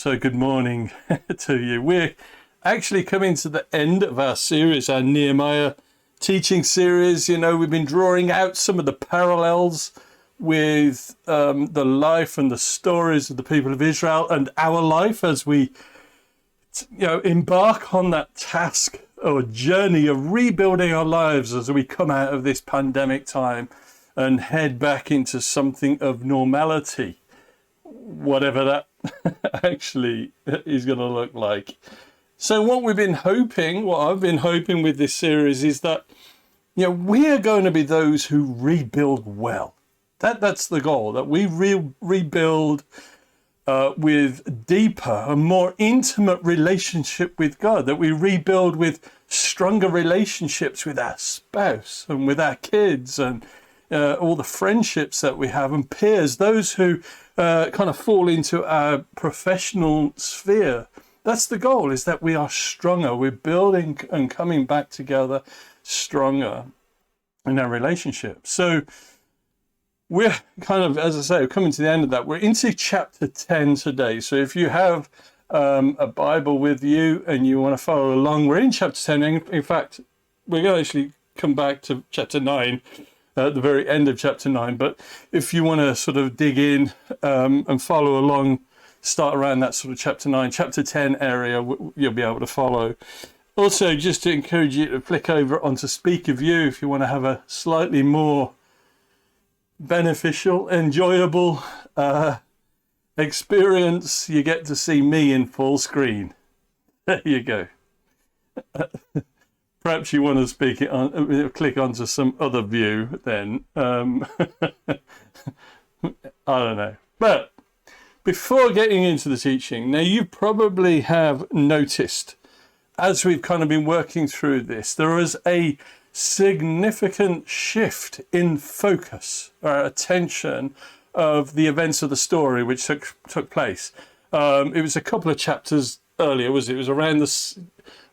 So good morning to you. We're actually coming to the end of our series, our Nehemiah teaching series. You know, we've been drawing out some of the parallels with the life and the stories of the people of Israel and our life as we, embark on that task or journey of rebuilding our lives as we come out of this pandemic time and head back into something of normality, whatever that actually is going to look like. So what I've been hoping with this series is that, we are going to be those who rebuild well. That's the goal, that we rebuild with deeper and more intimate relationship with God, that we rebuild with stronger relationships with our spouse and with our kids and all the friendships that we have and peers, those who kind of fall into our professional sphere. That's the goal, is that we are stronger. We're building and coming back together stronger in our relationship. So we're kind of, as I say, coming to the end of that. We're into chapter 10 today. So if you have a Bible with you and you want to follow along, we're in chapter 10. In fact, we're going to actually come back to chapter 9 at the very end of chapter 9. But if you want to sort of dig in and follow along, start around that sort of chapter 9, chapter 10 area, you'll be able to follow. Also, just to encourage you to flick over onto Speaker View if you want to have a slightly more beneficial, enjoyable experience. You get to see me in full screen. There you go. Perhaps you want to click onto some other view then. I don't know. But before getting into the teaching, now you probably have noticed, as we've kind of been working through this, there is a significant shift in focus or attention of the events of the story which took place. It was a couple of chapters earlier, it was around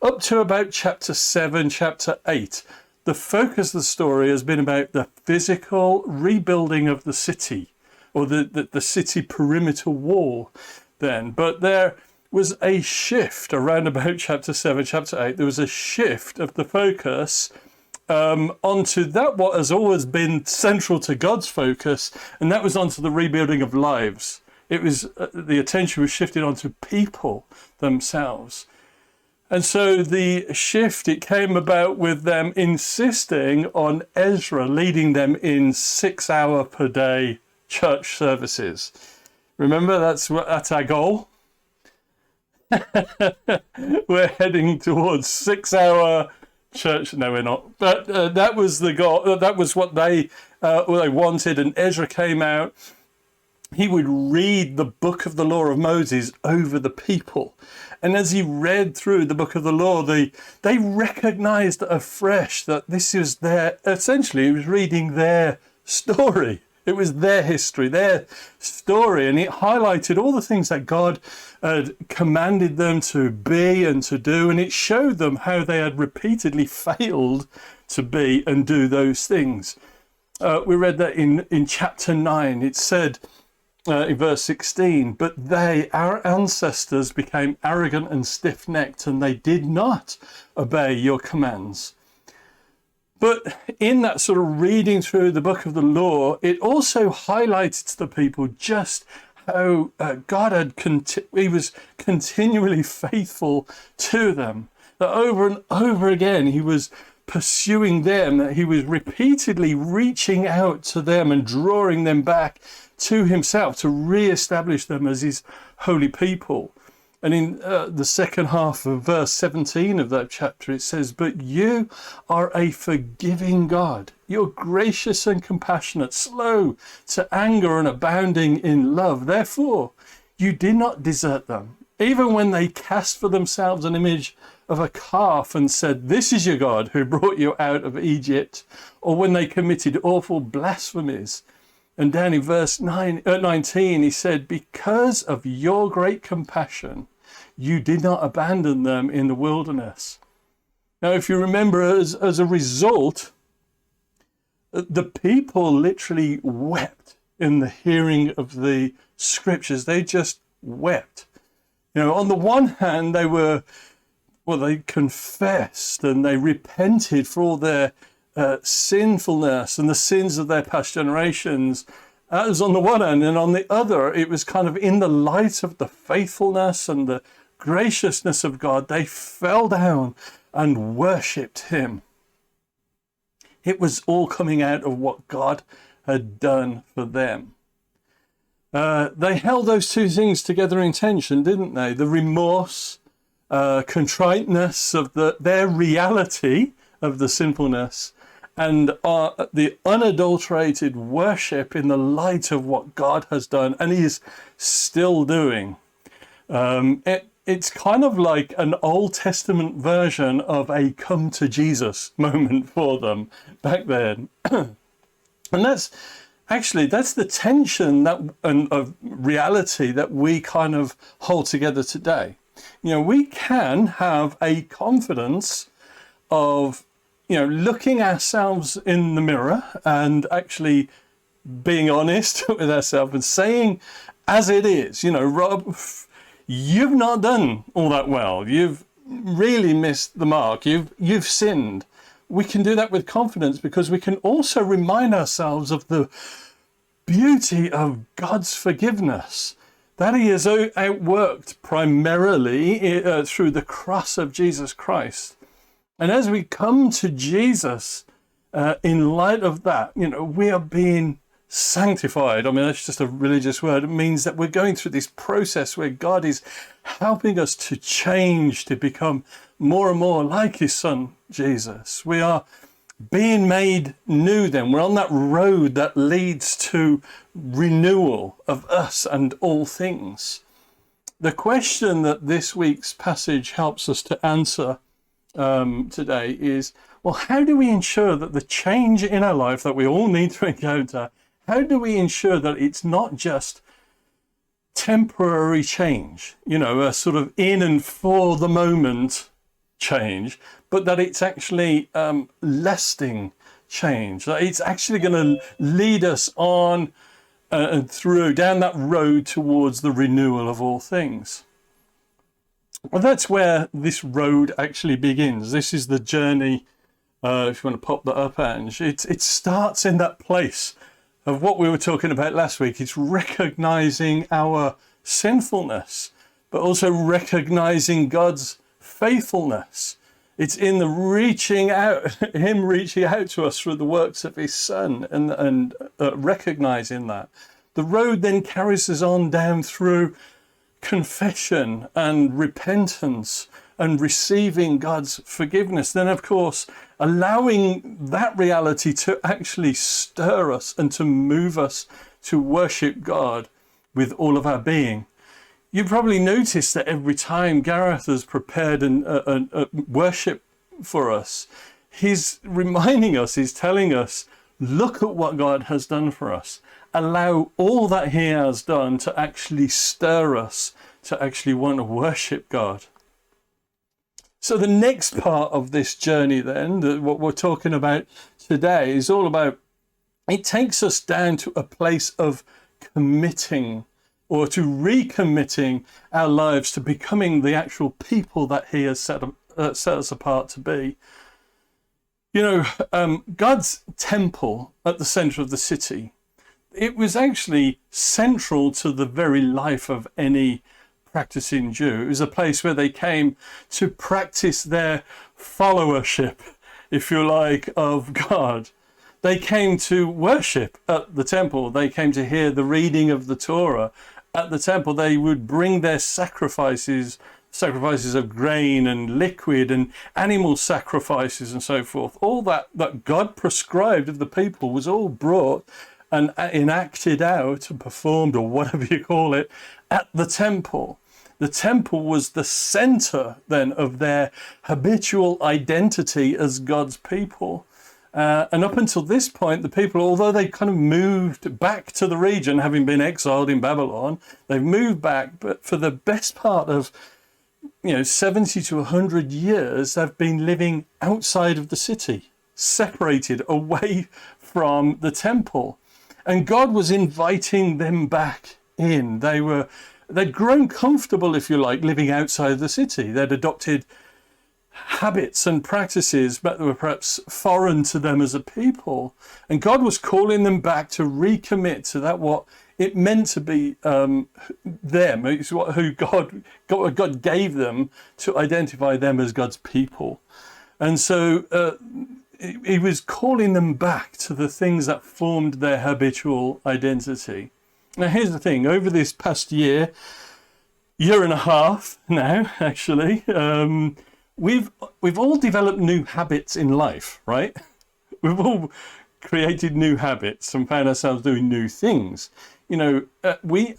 up to about chapter 7, chapter 8. The focus of the story has been about the physical rebuilding of the city, or the city perimeter wall then. But there was a shift around about chapter 7, chapter 8. There was a shift of the focus onto that what has always been central to God's focus, and that was onto the rebuilding of lives. It was the attention was shifted onto people themselves. And so the shift, it came about with them insisting on Ezra leading them in 6-hour per day church services. Remember, that's our goal. We're heading towards 6-hour church. No, we're not. But that was the goal. That was what they wanted. And Ezra came out. He would read the book of the law of Moses over the people. And as he read through the book of the law, they recognized afresh that this is essentially, he was reading their story. It was their history, their story, and it highlighted all the things that God had commanded them to be and to do, and it showed them how they had repeatedly failed to be and do those things. We read that in chapter 9. It said in verse 16, "But they, our ancestors, became arrogant and stiff-necked, and they did not obey your commands." But in that sort of reading through the book of the law, it also highlighted to the people just how God he was continually faithful to them. That over and over again, he was pursuing them, that he was repeatedly reaching out to them and drawing them back to himself to re-establish them as his holy people. And in the second half of verse 17 of that chapter, it says, "But you are a forgiving God. You're gracious and compassionate, slow to anger and abounding in love. Therefore, you did not desert them, even when they cast for themselves an image of a calf and said, 'This is your God who brought you out of Egypt,' or when they committed awful blasphemies." And down in verse 19, he said, "Because of your great compassion, you did not abandon them in the wilderness." Now, if you remember, as a result, the people literally wept in the hearing of the scriptures. They just wept. On the one hand, they confessed and they repented for all their sinfulness and the sins of their past generations. That was on the one hand, and on the other, it was kind of in the light of the faithfulness and the graciousness of God, they fell down and worshipped him. It was all coming out of what God had done for them. They held those two things together in tension, didn't they? The remorse, contriteness of their reality of the sinfulness, and the unadulterated worship in the light of what God has done and he is still doing. It's kind of like an Old Testament version of a come to Jesus moment for them back then. And that's the tension of reality that we kind of hold together today. We can have a confidence of, looking ourselves in the mirror and actually being honest with ourselves and saying as it is, Rob, you've not done all that well. You've really missed the mark. You've sinned. We can do that with confidence because we can also remind ourselves of the beauty of God's forgiveness, that he has outworked primarily through the cross of Jesus Christ. And as we come to Jesus, in light of that, we are being sanctified. I mean, that's just a religious word. It means that we're going through this process where God is helping us to change, to become more and more like his son, Jesus. We are being made new then. We're on that road that leads to renewal of us and all things. The question that this week's passage helps us to answer today is, well, how do we ensure that the change in our life that we all need to encounter, how do we ensure that it's not just temporary change, a sort of in and for the moment change, but that it's actually lasting change, that it's actually going to lead us on and through down that road towards the renewal of all things. Well, that's where this road actually begins. This is the journey, if you want to pop that up, Ange. It starts in that place of what we were talking about last week. It's recognizing our sinfulness, but also recognizing God's faithfulness. It's in the reaching out, him reaching out to us through the works of his son and recognizing that. The road then carries us on down through confession and repentance and receiving God's forgiveness. Then, of course, allowing that reality to actually stir us and to move us to worship God with all of our being. You probably noticed that every time Gareth has prepared a worship for us, he's reminding us, he's telling us, look at what God has done for us. Allow all that he has done to actually stir us to actually want to worship God. So the next part of this journey then, what we're talking about today, is all about, it takes us down to a place of committing or to recommitting our lives to becoming the actual people that he has set us apart to be. God's temple at the center of the city, it was actually central to the very life of any practicing Jew. It was a place where they came to practice their followership, if you like, of God. They came to worship at the temple. They came to hear the reading of the Torah at the temple. They would bring their sacrifices of grain and liquid and animal sacrifices and so forth. All that God prescribed of the people was all brought and enacted out and performed, or whatever you call it, at the temple. The temple was the center then of their habitual identity as God's people. And up until this point, the people, although they kind of moved back to the region, having been exiled in Babylon, they've moved back, but for the best part of 70 to 100 years, they've been living outside of the city, separated away from the temple. And God was inviting them back in. They were they'd grown comfortable, if you like, living outside the city. They'd adopted habits and practices that were perhaps foreign to them as a people. And God was calling them back to recommit to that, what it meant to be them. It's who God gave them to identify them as God's people. And so he was calling them back to the things that formed their habitual identity. Now, here's the thing. Over this past year and a half now, actually, we've all developed new habits in life, right? We've all created new habits and found ourselves doing new things. You know, we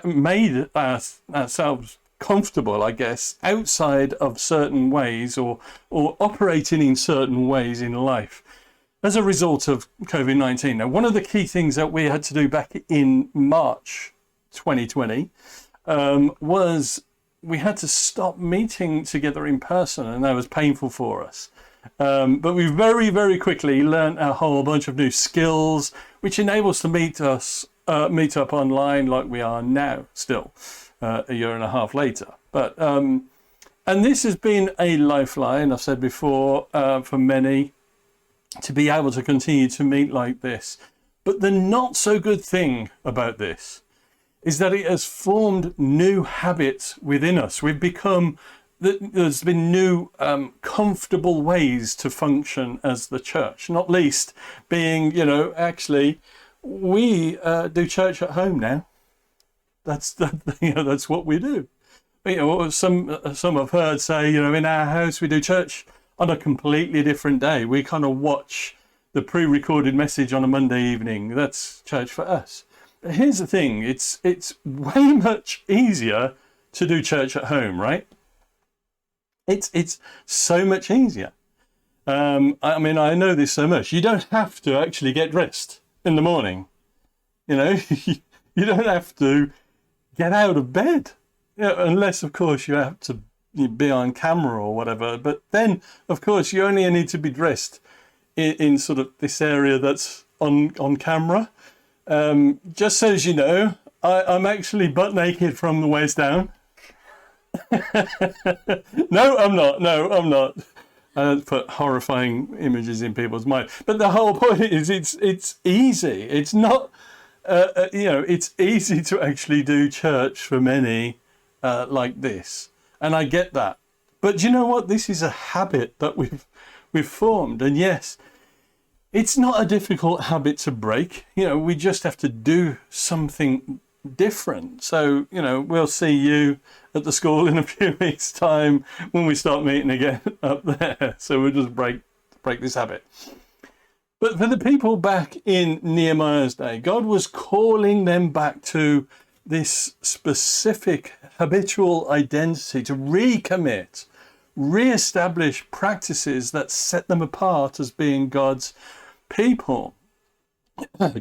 made ourselves comfortable, I guess, outside of certain ways or operating in certain ways in life as a result of COVID-19. Now, one of the key things that we had to do back in March 2020 was we had to stop meeting together in person, and that was painful for us. But we very, very quickly learned a whole bunch of new skills, which enable us to meet up online like we are now, still, a year and a half later. But and this has been a lifeline, I've said before, for many, to be able to continue to meet like this. But the not so good thing about this is that it has formed new habits within us. There's been new comfortable ways to function as the church, not least being, actually, we do church at home now. That's what we do. Some have heard say, in our house we do church on a completely different day. We kind of watch the pre-recorded message on a Monday evening. That's church for us. But here's the thing, it's way much easier to do church at home, right? It's so much easier. I know this so much. You don't have to actually get dressed in the morning. You don't have to get out of bed, unless, of course, you have to be on camera or whatever. But then, of course, you only need to be dressed in sort of this area that's on camera. Just so as you know, I'm actually butt naked from the waist down. No, I'm not. I don't put horrifying images in people's mind. But the whole point is it's easy. It's not, it's easy to actually do church for many like this. And I get that. But you know what? This is a habit that we've formed. And yes, it's not a difficult habit to break. We just have to do something different. So, we'll see you at the school in a few weeks' time when we start meeting again up there. So we'll just break this habit. But for the people back in Nehemiah's day, God was calling them back to this specific habitual identity, to recommit, re-establish practices that set them apart as being God's people.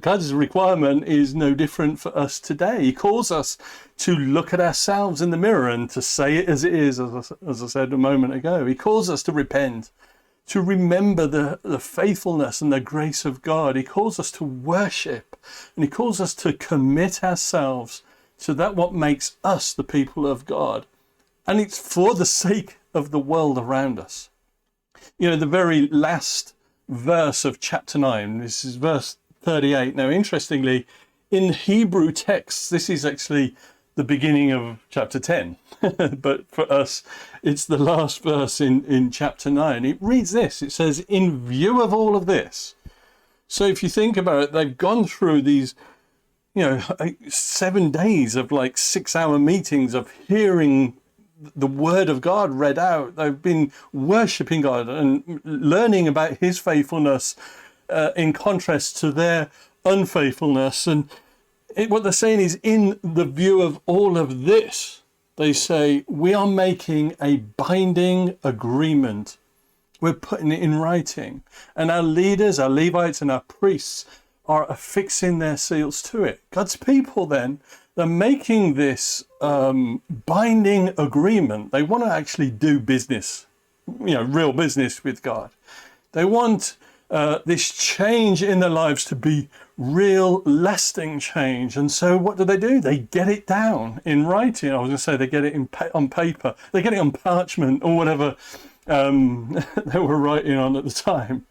God's requirement is no different for us today. He calls us to look at ourselves in the mirror and to say it as it is, as I said a moment ago. He calls us to repent, to remember the faithfulness and the grace of God. He calls us to worship, and he calls us to commit ourselves to that what makes us the people of God. And it's for the sake of the world around us. The very last verse of chapter 9, this is verse 38. Now, interestingly, in Hebrew texts, this is actually the beginning of chapter 10. But for us, it's the last verse in chapter 9. It reads this. It says, in view of all of this. So if you think about it, they've gone through these 7 days of 6-hour meetings of hearing the word of God read out. They've been worshipping God and learning about his faithfulness in contrast to their unfaithfulness. And what they're saying is, in the view of all of this, they say, we are making a binding agreement. We're putting it in writing. And our leaders, our Levites and our priests are affixing their seals to it. God's people then, they're making this binding agreement. They want to actually do business, real business with God. They want this change in their lives to be real, lasting change. And so what do? They get it down in writing. I was going to say they get it on paper. They get it on parchment or whatever they were writing on at the time.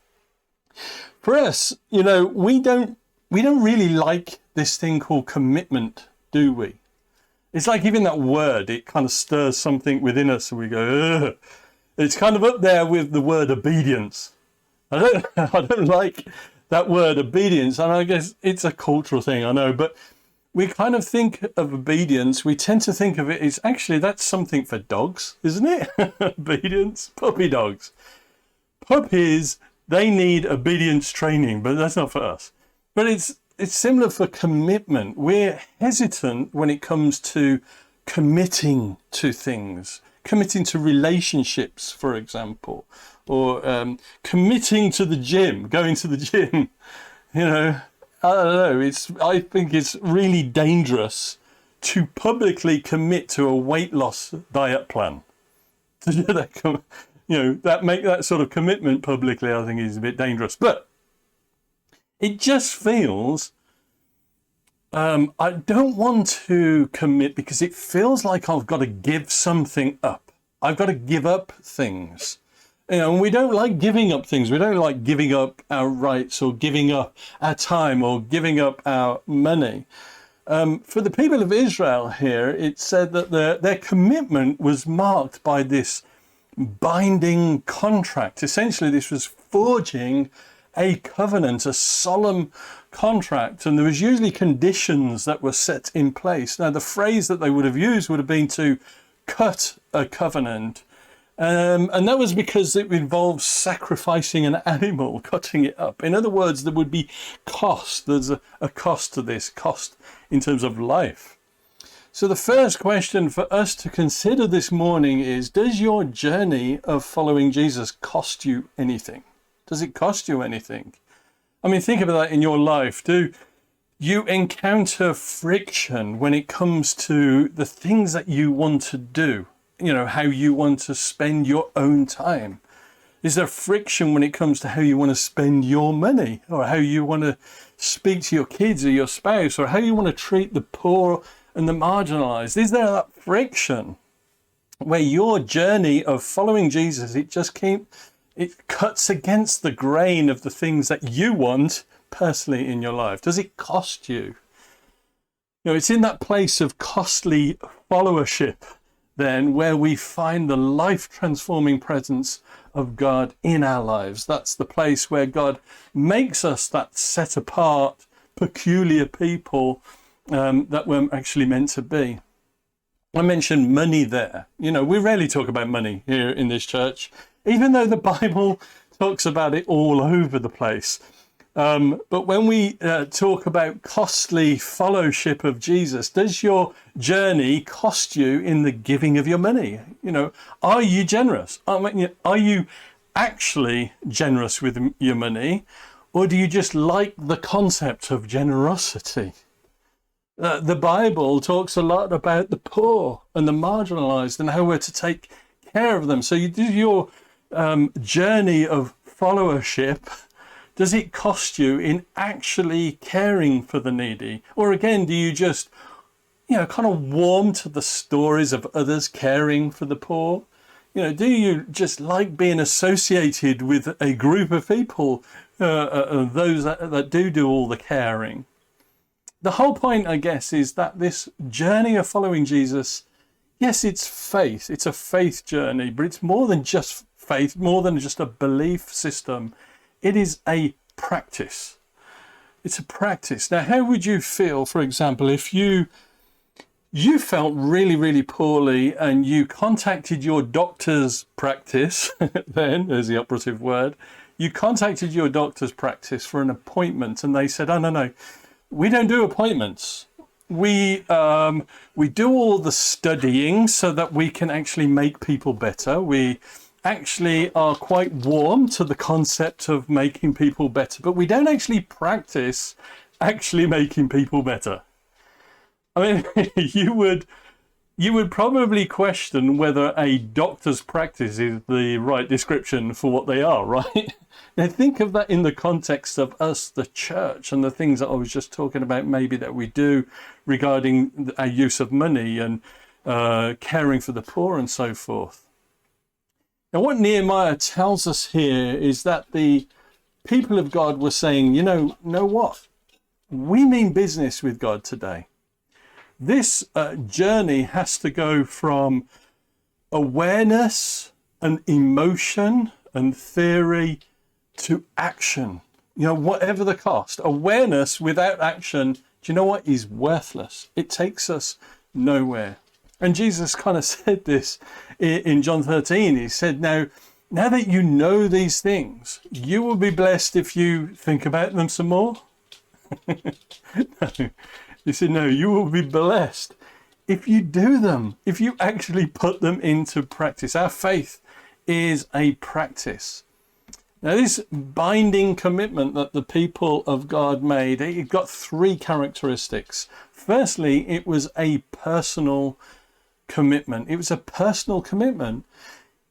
For us, we don't really like this thing called commitment, do we? It's like even that word, it kind of stirs something within us and we go, ugh. It's kind of up there with the word obedience. I don't like that word obedience, and I guess it's a cultural thing, I know, but we kind of think of obedience, we tend to think of it as actually that's something for dogs, isn't it? Obedience, puppy dogs. Puppies, they need obedience training, but that's not for us. But it's similar for commitment. We're hesitant when it comes to committing to things, committing to relationships, for example, or committing to the gym, going to the gym. I don't know. I think it's really dangerous to publicly commit to a weight loss diet plan. To do that, make that sort of commitment publicly, I think is a bit dangerous. But it just feels, I don't want to commit because it feels like I've got to give something up. I've got to give up things. And we don't like giving up things. We don't like giving up our rights or giving up our time or giving up our money. For the people of Israel here, it said that their commitment was marked by this binding contract. Essentially, this was forging a covenant, a solemn contract, and there was usually conditions that were set in place. Now, the phrase that they would have used would have been to cut a covenant. And that was because it involves sacrificing an animal, cutting it up. In other words, there would be cost. There's a cost to this, cost in terms of life. So the first question for us to consider this morning is, does your journey of following Jesus cost you anything? Does it cost you anything? I mean, think about that in your life. Do you encounter friction when it comes to the things that you want to do? How you want to spend your own time? Is there friction when it comes to how you want to spend your money, or how you want to speak to your kids or your spouse, or how you want to treat the poor and the marginalized? Is there that friction where your journey of following Jesus, it cuts against the grain of the things that you want personally in your life? Does it cost you? It's in that place of costly followership then where we find the life-transforming presence of God in our lives. That's the place where God makes us that set-apart, peculiar people that we're actually meant to be. I mentioned money there. We rarely talk about money here in this church, even though the Bible talks about it all over the place. But when we talk about costly fellowship of Jesus, does your journey cost you in the giving of your money? Are you generous? Are you actually generous with your money? Or do you just like the concept of generosity? The Bible talks a lot about the poor and the marginalized and how we're to take care of them. So you do your journey of followership. Does it cost you in actually caring for the needy? Or again, do you just, kind of warm to the stories of others caring for the poor? Do you just like being associated with a group of people, those that do all the caring? The whole point, I guess, is that this journey of following Jesus, yes, it's faith. It's a faith journey, but it's more than just faith, more than just a belief system. It is a practice. It's a practice. Now, how would you feel, for example, if you felt really, really poorly and you contacted your doctor's practice, then, there's the operative word, you contacted your doctor's practice for an appointment and they said, oh, no, we don't do appointments. We do all the studying so that we can actually make people better. We actually are quite warm to the concept of making people better, but we don't actually practice actually making people better. I mean, you would you would probably question whether a doctor's practice is the right description for what they are, right? Now think of that in the context of us, the church, and the things that I was just talking about maybe that we do regarding our use of money and caring for the poor and so forth. Now what Nehemiah tells us here is that the people of God were saying, you know what? We mean business with God today. This journey has to go from awareness and emotion and theory to action. You know, whatever the cost. Awareness without action, do you know what, is worthless. It takes us nowhere. And Jesus kind of said this in John 13. He said, now that you know these things, you will be blessed if you think about them some more. No. He said, no, you will be blessed if you do them, if you actually put them into practice. Our faith is a practice. Now, this binding commitment that the people of God made, it got three characteristics. Firstly, it was a personal commitment. It was a personal commitment.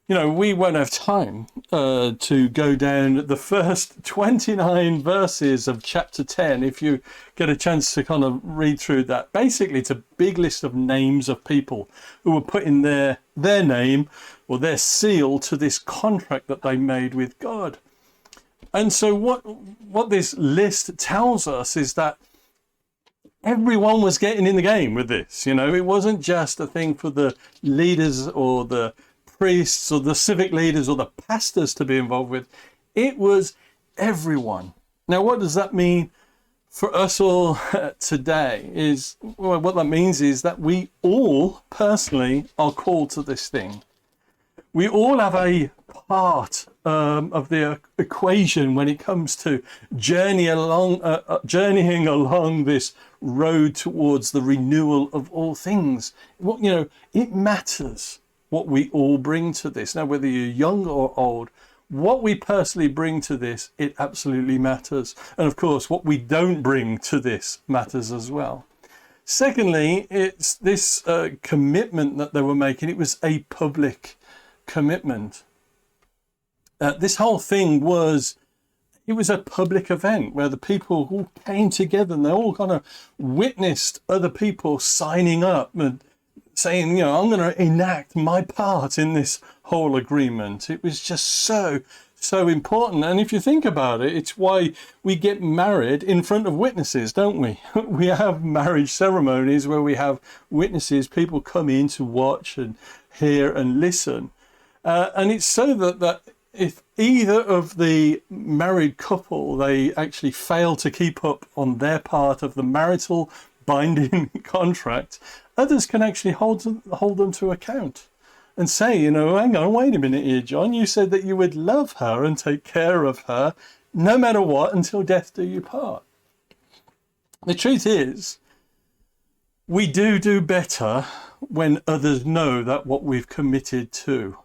You know, we won't have time to go down the first 29 verses of chapter 10. If you get a chance to kind of read through that, basically it's a big list of names of people who were putting their name or their seal to this contract that they made with God. And so what this list tells us is that everyone was getting in the game with this. You know, it wasn't just a thing for the leaders or the priests or the civic leaders or the pastors to be involved with. It was everyone. Now, what does that mean for us all today? Well, what that means is that we all personally are called to this thing. We all have a part of the equation when it comes to journeying along this road towards the renewal of all things. You know, it matters what we all bring to this. Now, whether you're young or old, what we personally bring to this, it absolutely matters. And of course, what we don't bring to this matters as well. Secondly, it's this commitment that they were making. It was a public commitment. This whole thing was a public event where the people all came together and they all kind of witnessed other people signing up and saying, you know, I'm going to enact my part in this whole agreement. It was just so important. And if you think about it, it's why we get married in front of witnesses, don't we? We have marriage ceremonies where we have witnesses, people come in to watch and hear and listen. And it's so that if either of the married couple, they actually fail to keep up on their part of the marital binding contract, others can actually hold them to account and say, you know, hang on, wait a minute here, John, you said that you would love her and take care of her no matter what until death do you part. The truth is, we do better when others know that what we've committed to.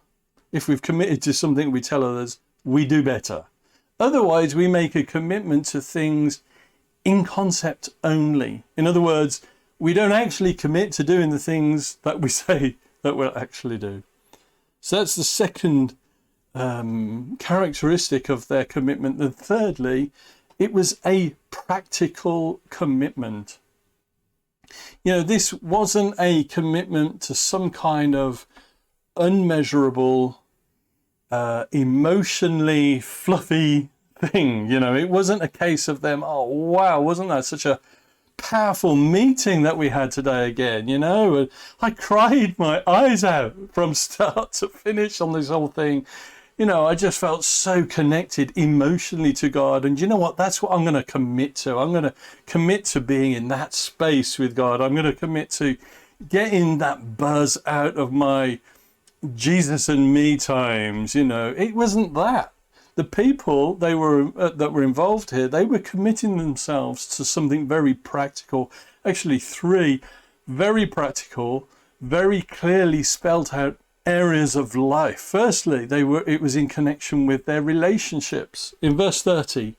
If we've committed to something, we tell others, we do better. Otherwise, we make a commitment to things in concept only. In other words, we don't actually commit to doing the things that we say that we'll actually do. So that's the second characteristic of their commitment. And thirdly, it was a practical commitment. You know, this wasn't a commitment to some kind of unmeasurable, emotionally fluffy thing. You know, it wasn't a case of them, oh, wow, wasn't that such a powerful meeting that we had today again? You know, I cried my eyes out from start to finish on this whole thing. You know, I just felt so connected emotionally to God. And you know what? That's what I'm going to commit to. I'm going to commit to being in that space with God. I'm going to commit to getting that buzz out of my Jesus and me times. You know, it wasn't that. The people that were involved here, they were committing themselves to something very practical. Actually, three very practical, very clearly spelled out areas of life. Firstly, it was in connection with their relationships. In verse 30,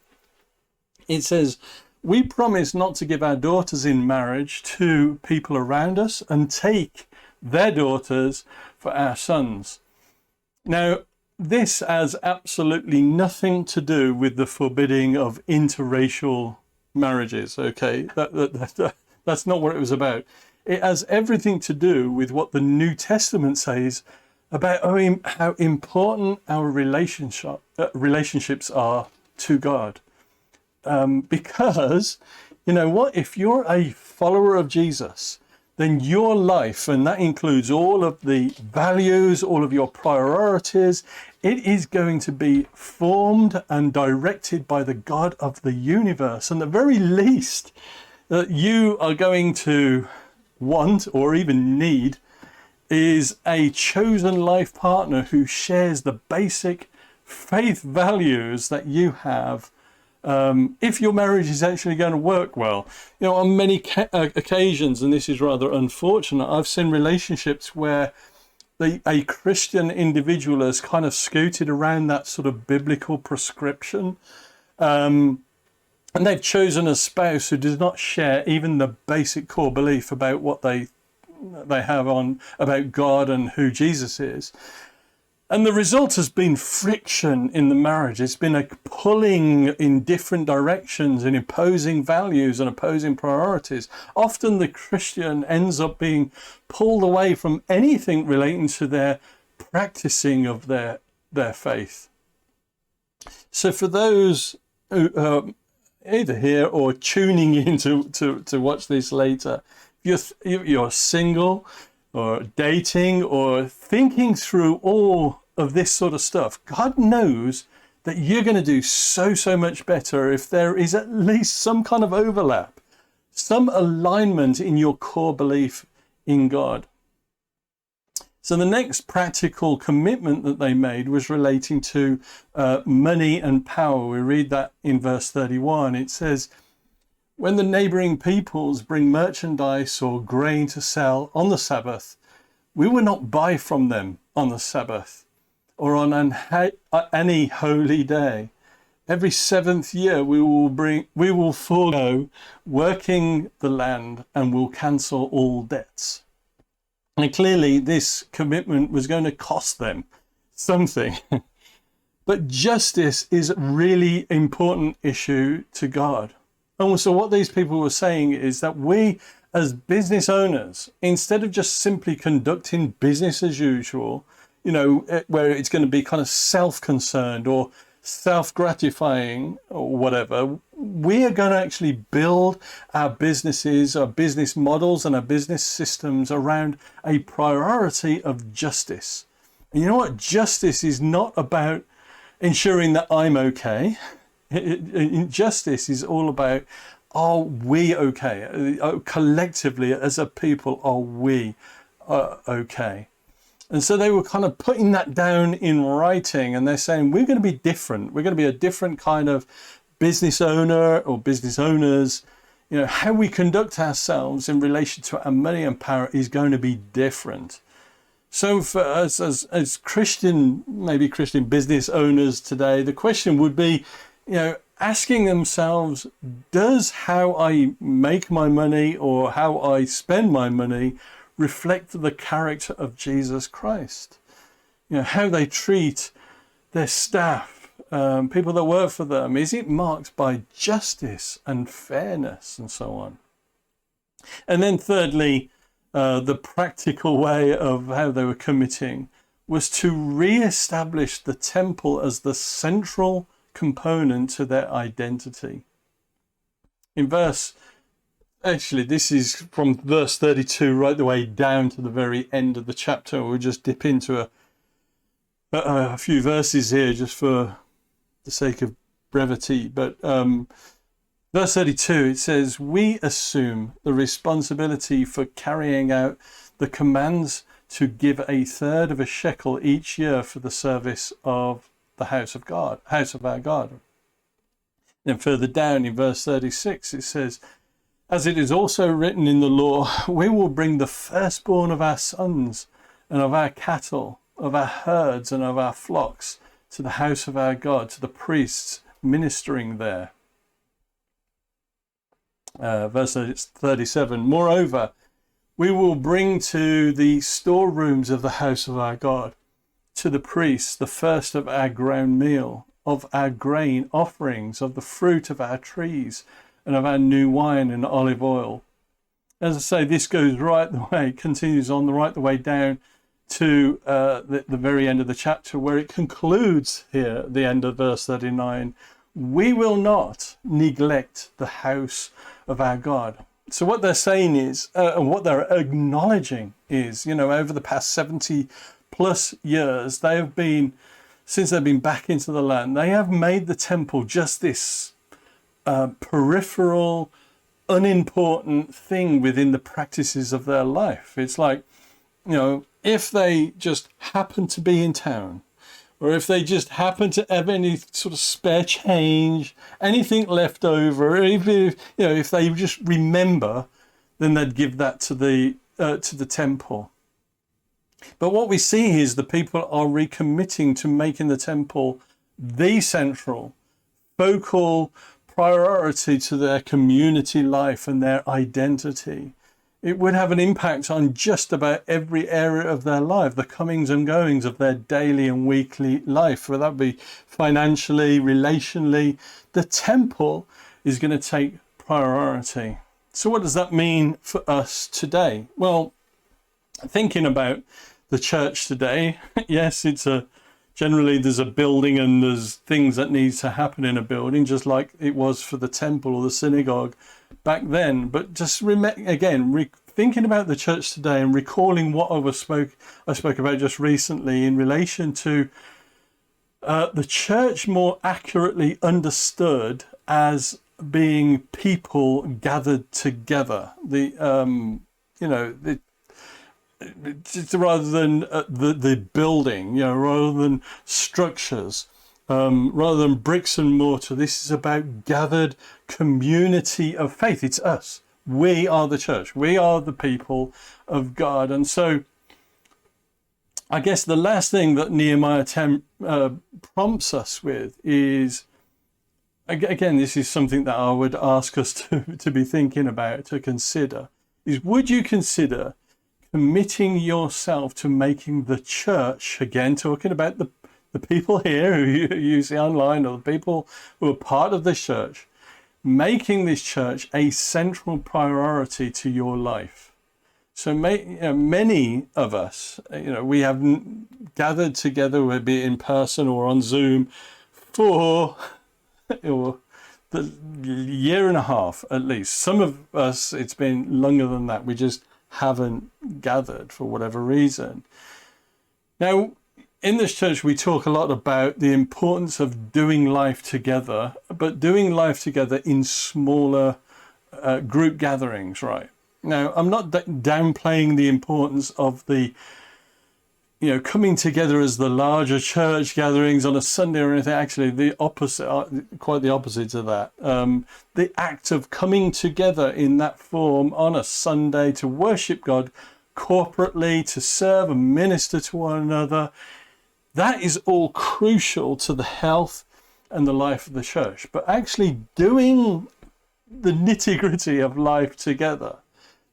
it says, "We promise not to give our daughters in marriage to people around us and take their daughters for our sons. Now, this has absolutely nothing to do with the forbidding of interracial marriages, okay? That's not what it was about. It has everything to do with what the New Testament says about how important our relationships are to God. Because, you know what, if you're a follower of Jesus, then your life, and that includes all of the values, all of your priorities, it is going to be formed and directed by the God of the universe. And the very least that you are going to want or even need is a chosen life partner who shares the basic faith values that you have, if your marriage is actually going to work well. You know, on many occasions, and this is rather unfortunate, I've seen relationships where a Christian individual has kind of scooted around that sort of biblical prescription, and they've chosen a spouse who does not share even the basic core belief about what they have on about God and who Jesus is. And the result has been friction in the marriage. It's been a pulling in different directions and opposing values and opposing priorities. Often the Christian ends up being pulled away from anything relating to their practicing of their faith. So for those who either here or tuning in to watch this later, if you're single or dating or thinking through all of this sort of stuff, God knows that you're going to do so much better if there is at least some kind of overlap, some alignment in your core belief in God. So the next practical commitment that they made was relating to money and power. We read that in verse 31. It says, when the neighboring peoples bring merchandise or grain to sell on the Sabbath, we will not buy from them on the Sabbath or on any holy day. Every seventh year we will forego working the land and will cancel all debts. And clearly this commitment was going to cost them something. But justice is a really important issue to God. And so what these people were saying is that we as business owners, instead of just simply conducting business as usual, you know, where it's going to be kind of self-concerned or self-gratifying or whatever, we are going to actually build our businesses, our business models and our business systems around a priority of justice. And you know what? Justice is not about ensuring that I'm okay. Justice is all about, are we okay? Collectively, as a people, are we okay? And so they were kind of putting that down in writing, and they're saying, we're going to be different. We're going to be a different kind of business owner or business owners. You know, how we conduct ourselves in relation to our money and power is going to be different. So for us as Christian, maybe Christian business owners today, the question would be, you know, asking themselves, does how I make my money or how I spend my money reflect the character of Jesus Christ? You know, how they treat their staff, people that work for them, is it marked by justice and fairness and so on? And then thirdly, the practical way of how they were committing was to re-establish the temple as the central component to their identity. Actually, this is from verse 32 right the way down to the very end of the chapter. We'll just dip into a few verses here just for the sake of brevity. But verse 32, it says, we assume the responsibility for carrying out the commands to give 1/3 of a shekel each year for the service of the house of God, house of our God. Then further down in verse 36, it says, as it is also written in the law, we will bring the firstborn of our sons and of our cattle, of our herds and of our flocks to the house of our God, to the priests ministering there. Verse 37, moreover, We will bring to the storerooms of the house of our God, to the priests, the first of our ground meal, of our grain offerings, of the fruit of our trees, and of our new wine and olive oil. As I say, this goes right the way, continues on the way down to the very end of the chapter, where it concludes here, the end of verse 39. We will not neglect the house of our God. So what they're saying is, and what they're acknowledging is, over the past 70 plus years, they have been, since they've been back into the land, they have made the temple just this peripheral, unimportant thing within the practices of their life. It's like, if they just happen to be in town, or if they just happen to have any sort of spare change, anything left over, if they just remember, then they'd give that to the temple. But what we see is the people are recommitting to making the temple the central, focal priority to their community life and their identity. It would have an impact on just about every area of their life, the comings and goings of their daily and weekly life, whether that be financially, relationally. The temple is going to take priority. So what does that mean for us today? Well, thinking about the church today, yes, generally there's a building and there's things that need to happen in a building, just like it was for the temple or the synagogue back then. But just thinking about the church today and recalling what I spoke about just recently in relation to the church more accurately understood as being people gathered together. Rather than the building, rather than structures, rather than bricks and mortar. This is about gathered community of faith. It's us. We are the church. We are the people of God. And so I guess the last thing that Nehemiah 10 prompts us with is, again, this is something that I would ask us to be thinking about, to consider, is would you consider committing yourself to making the church, again, talking about the people here who you see online, or the people who are part of this church, making this church a central priority to your life? So many of us, we have gathered together, whether be it in person or on Zoom, for the year and a half at least. Some of us, it's been longer than that. We just haven't gathered for whatever reason. Now, in this church, we talk a lot about the importance of doing life together, but doing life together in smaller group gatherings, right? Now, I'm not downplaying the importance of the, coming together as the larger church gatherings on a Sunday or anything. Actually, the opposite, quite the opposite to that. The act of coming together in that form on a Sunday to worship God corporately, to serve and minister to one another, that is all crucial to the health and the life of the church. But actually doing the nitty-gritty of life together,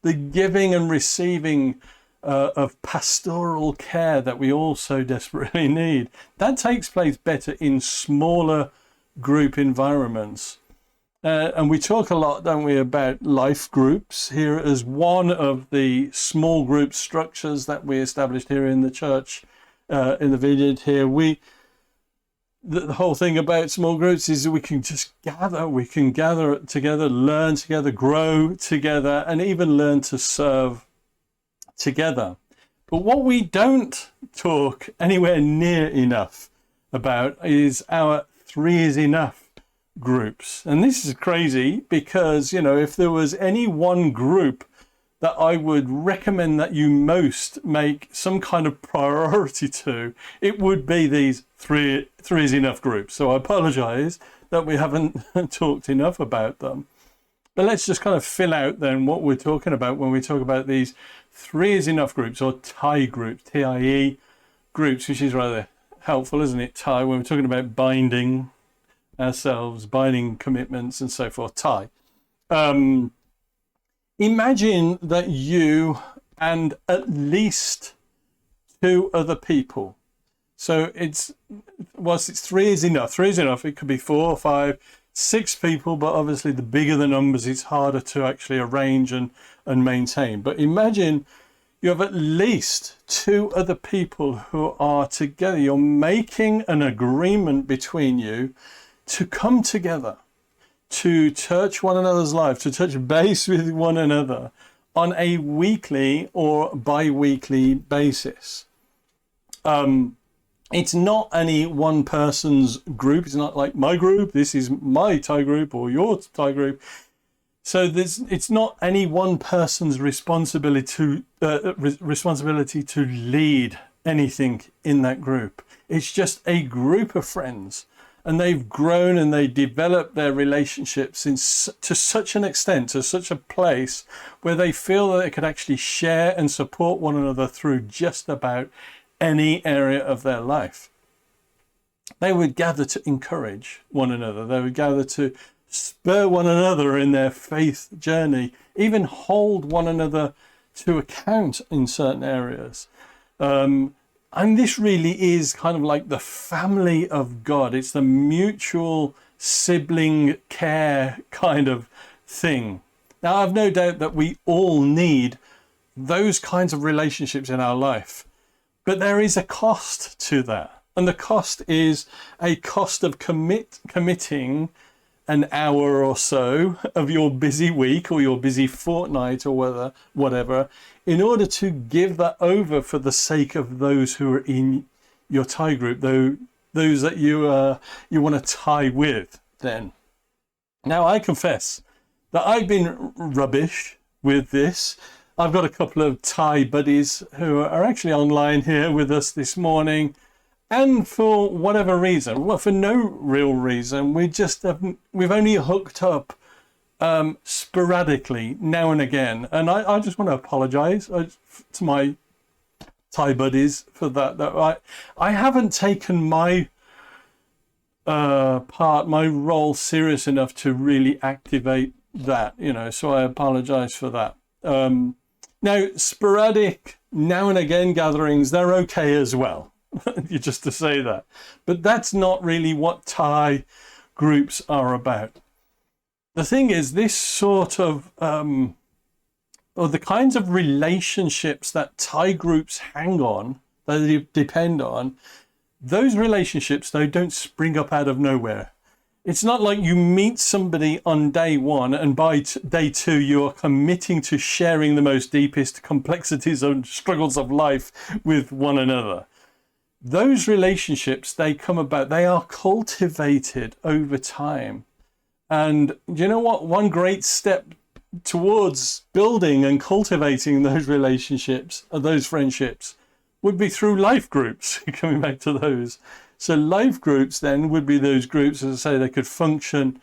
the giving and receiving of pastoral care that we all so desperately need, that takes place better in smaller group environments. And we talk a lot, don't we, about life groups here as one of the small group structures that we established here in the church, in the vineyard here. The whole thing about small groups is that we can gather together, learn together, grow together, and even learn to serve together. But what we don't talk anywhere near enough about is our 3 is enough groups. And this is crazy because, if there was any one group that I would recommend that you most make some kind of priority to, it would be these 3 is enough groups. So I apologize that we haven't talked enough about them. But let's just kind of fill out then what we're talking about when we talk about these 3 is enough groups, or TIE groups, TIE groups, which is rather helpful, isn't it? TIE, when we're talking about binding ourselves, binding commitments and so forth, TIE. Imagine that you and at least two other people. So it's three is enough. Three is enough. It could be 4 or 5, 6 people, but obviously the bigger the numbers, it's harder to actually arrange and maintain. But imagine you have at least 2 other people who are together. You're making an agreement between you to come together, to touch one another's life, to touch base with one another on a weekly or bi-weekly basis. It's not any one person's group. It's not like my group, this is my Thai group or your Thai group. So it's not any one person's responsibility to lead anything in that group. It's just a group of friends, and they've grown and they developed their relationships to such an extent, to such a place where they feel that they could actually share and support one another through just about any area of their life. They would gather to encourage one another. They would gather to spur one another in their faith journey, even hold one another to account in certain areas. And this really is kind of like the family of God. It's the mutual sibling care kind of thing. Now, I've no doubt that we all need those kinds of relationships in our life, but there is a cost to that. And the cost is a cost of committing an hour or so of your busy week or your busy fortnight or whatever, in order to give that over for the sake of those who are in your Thai group, those that you want to tie with then. Now, I confess that I've been rubbish with this. I've got a couple of Thai buddies who are actually online here with us this morning. And for whatever reason, well, for no real reason, we've only hooked up sporadically now and again. And I just want to apologize to my Thai buddies for that. I haven't taken my my role serious enough to really activate that, so I apologize for that. Now, sporadic now and again gatherings, they're okay as well. Just to say that, but that's not really what Thai groups are about. The thing is, this sort of or the kinds of relationships that Thai groups hang on, that they depend on, those relationships though don't spring up out of nowhere. It's not like you meet somebody on day 1 and by day 2 you're committing to sharing the most deepest complexities and struggles of life with one another. Those relationships, they come about, they are cultivated over time. And you know what? One great step towards building and cultivating those relationships, or those friendships, would be through life groups, coming back to those. So life groups then would be those groups, as I say, they could function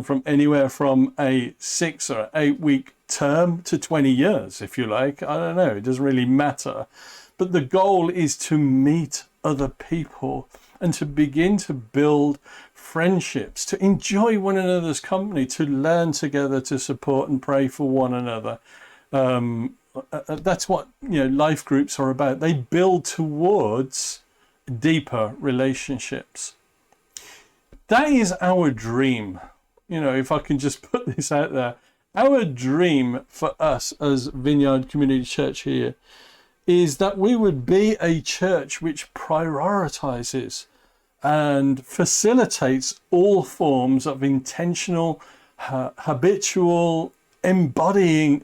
from anywhere from a 6 or 8 week term to 20 years, if you like. I don't know, it doesn't really matter. But the goal is to meet other people and to begin to build friendships, to enjoy one another's company, to learn together, to support and pray for one another. That's what life groups are about. They build towards deeper relationships. That is our dream. If I can just put this out there, our dream for us as Vineyard Community Church here is that we would be a church which prioritizes and facilitates all forms of intentional, habitual embodiment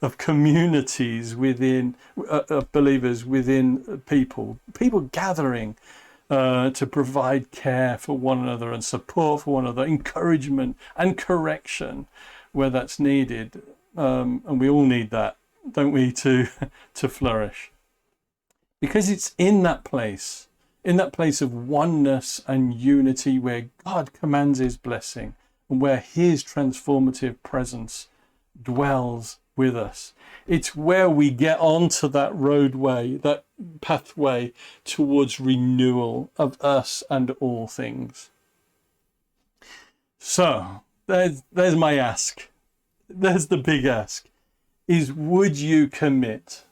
of communities within of believers within people gathering to provide care for one another and support for one another, encouragement and correction where that's needed, and we all need that, don't we, to flourish, because it's in that place of oneness and unity where God commands his blessing and where his transformative presence dwells with us. It's where we get onto that roadway, that pathway towards renewal of us and all things. So there's my ask. There's the big ask. Is would you commit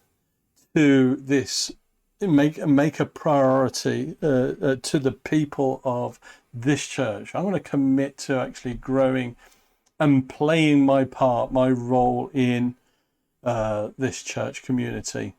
to this? Make a priority to the people of this church. I'm going to commit to actually growing and playing my part, my role in this church community.